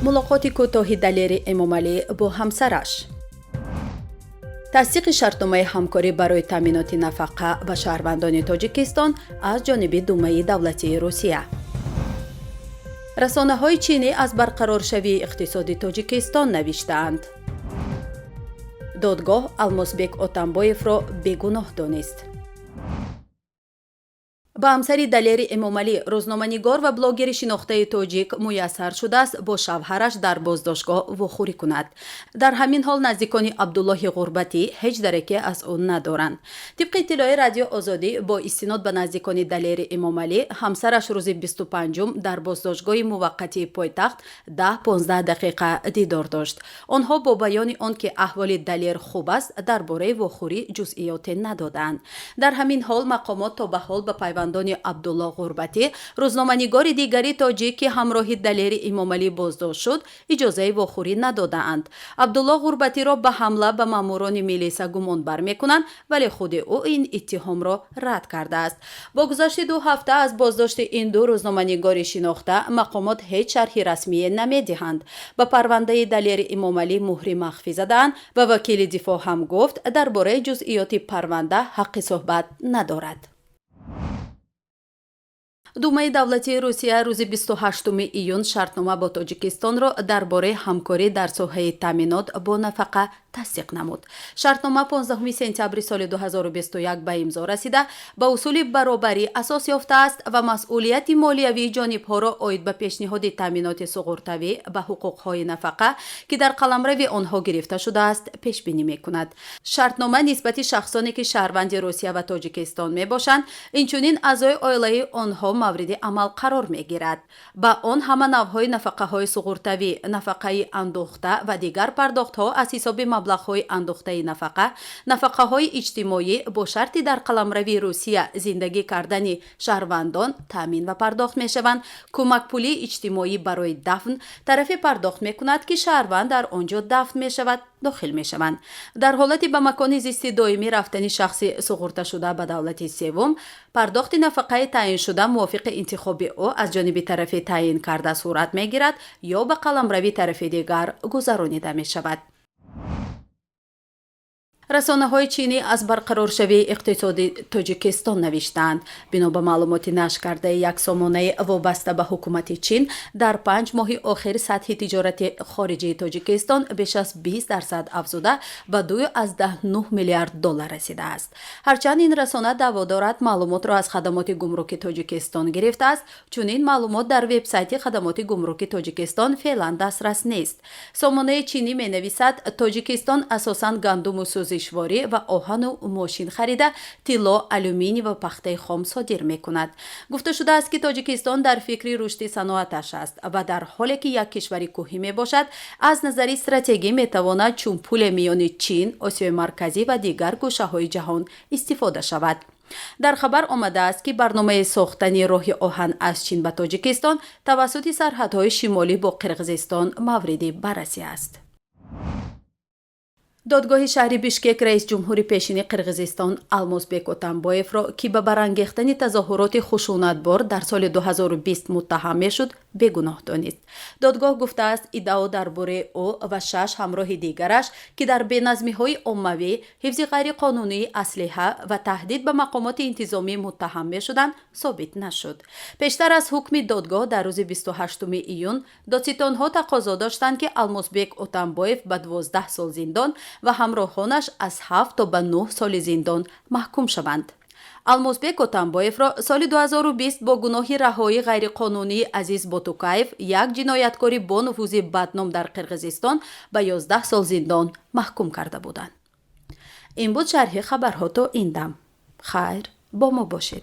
мулоқоти кӯтоҳи далери эмомалӣ бо ҳамсараш. тасдиқи шартномаи ҳамкорӣ барои таъминоти нафақа ба шаҳрвандони тоҷикистон аз ҷониби Думаи давлатии Русия. расонаҳои чинӣ аз барқароршавии иқтисоди Тоҷикистон навиштаанд. додгоҳ Алмозбек Отамбоевро бегуноҳ донист. ба ҳамсари Далери Эмомалӣ, рӯзноманигор ва блогери шинохтаи тоҷик муяссар шудааст бо шавҳараш дар боздоштгоҳ вохӯрӣ кунад. дар ҳамин ҳол наздикони Абдуллоҳи Ғурбатӣ ҳеҷ дараке аз ӯ надоранд. тибқи иттилои Радио Озодӣ бо истинод ба наздикони Далери Эмомалӣ, ҳамсараш рӯзи 25 дар боздоштгоҳи муваққатии пойтахт 10-15 дақиқа дидор дошт. онҳо бо баёни он ки аҳволи Далер хуб аст, дар бораи вохӯрӣ ҷузъиёте надоданд. дар ҳамин ҳол мақомот то ба ҳол ба пайвандони Абдулло Ғурбатӣ, рӯзноманигори дигари тоҷик ки ҳамроҳи Далери Эмомалӣ боздошт шуд, иҷозаи вохӯрӣ надодаанд. Абдулло Ғурбатиро ба ҳамла ба маъмурони милиса гумонбар мекунанд, вале худи ӯ ин иттиҳомро рад кардааст. бо гузашти 2 ҳафта аз боздошти ин ду рӯзноманигори шинохта, мақомот ҳеҷ шарҳи расмие намедиҳанд. ба парвандаи Далери Эмомалӣ муҳри махфӣ задаанд ва вакили дифоъ ҳам гуфт, дар бораи ҷузъиёти парванда ҳаққи суҳбат надорад. Думаи давлатии Русия рӯзи 28 июн шартнома бо Тоҷикистонро дар бораи ҳамкорӣ дар соҳаи таъминот бо нафақа тасдиқ намуд. шартнома 15 сентябри соли 2021 ба имзо расида, ба усули баробарӣ асос ёфтааст ва масъулияти молиявии ҷонибҳоро оид ба пешниҳоди таъминоти суғуртавӣ ба ҳуқуқҳои нафақа ки дар қаламрави онҳо гирифта шудааст пешбинӣ мекунад. шартнома нисбати шахсоне ки шаҳрванди Русия ва Тоҷикистон мебошанд, инчунин аъзои оилаи онҳо мавриди амал қарор мегирад. ба он ҳама навъҳои нафақаҳои суғуртавӣ, нафақаи андӯхта ва дигар пардохтҳо аз ҳисоби маблағҳои андӯхтаи нафақа, нафақаҳои иҷтимоӣ бо шарти дар қаламравии Русия зиндагӣ кардани шаҳрвандон таъмин ва пардохт мешаванд. кӯмакпулии иҷтимоӣ барои дафн тарафе пардохт мекунад ки шаҳрванд дар он ҷо дафн мешавад дохил мешаванд. дар ҳолати ба макони зисти доимӣ рафтани шахси суғурташуда ба давлати севум, пардохти нафақаи таъиншуда мувофиқи интихоби ӯ аз ҷониби тарафи таъин карда сурат мегирад ё ба қаламрави тарафи дигар гузаронида мешавад. расонаҳои чинӣ аз барқароршавии иқтисоди Тоҷикистон навиштаанд. бино ба маълумоти нашр кардаи як сомонаи вобаста ба ҳукумати Чин, дар 5 моҳи охир сатҳи тиҷорати хориҷии Тоҷикистон беш аз 20% афзуда ба $2.9 миллиард расидааст. ҳарчанд ин расона даъво дорад маълумотро аз хадамоти гумруки Тоҷикистон гирифтааст, чунин маълумот дар вебсайти хадамоти гумруки Тоҷикистон феълан дастрас нест. сомонаи чинӣ менависад, Тоҷикистон асосан гандуму сӯзишворӣ ва оҳану мошин харида, тилло, алюминий ва пахтаи хом содир мекунад. гуфта шудааст ки Тоҷикистон дар фикри рушди саноаташ аст ва дар ҳоле ки як кишвари кӯҳӣ мебошад, аз назари стратегӣ метавонад чун пуле миёни Чин, Осиёи марказӣ ва дигар гӯшаҳои ҷаҳон истифода шавад. дар хабар омадааст ки барномаи сохтани роҳи оҳан аз Чин ба Тоҷикистон тавассути сарҳадҳои шимолӣ бо Қирғизистон мавриди баррасӣ аст. додгоҳи шаҳри Бишкек раис ҷумҳури пешини Қирғизистон Алмозбек Отамбоевро ки ба барангехтани тазоҳуроти хушунатбор дар соли 2020 муттаҳам мешуд, бегуноҳ донист. додгоҳ гуфтааст, иддао дар бораи ӯ ва 6 ҳамроҳи дигараш ки дар беназмиҳои оммавӣ, ҳифзи ғайриқонунии аслиҳа ва таҳдид ба мақомоти интизомӣ муттаҳам мешуданд, собит нашуд. пештар аз ҳукми додгоҳ дар рӯзи 28 июн, додситонҳо тақозо доштанд ки Алмозбек Отамбоев ба 12 сол зиндон ва ҳамроҳонаш аз 7 то ба 9 соли зиндон маҳкум шаванд. Алмозбек Отамбоевро соли 2020 бо гуноҳи раҳоии ғайриқонунии Азиз Ботукаев, як ҷинояткори бо нуфузи бадном дар Қирғизистон, ба 11 сол зиндон маҳкум карда буданд. ин буд шарҳи хабарҳо то ин дам. хайр бо мо бошед.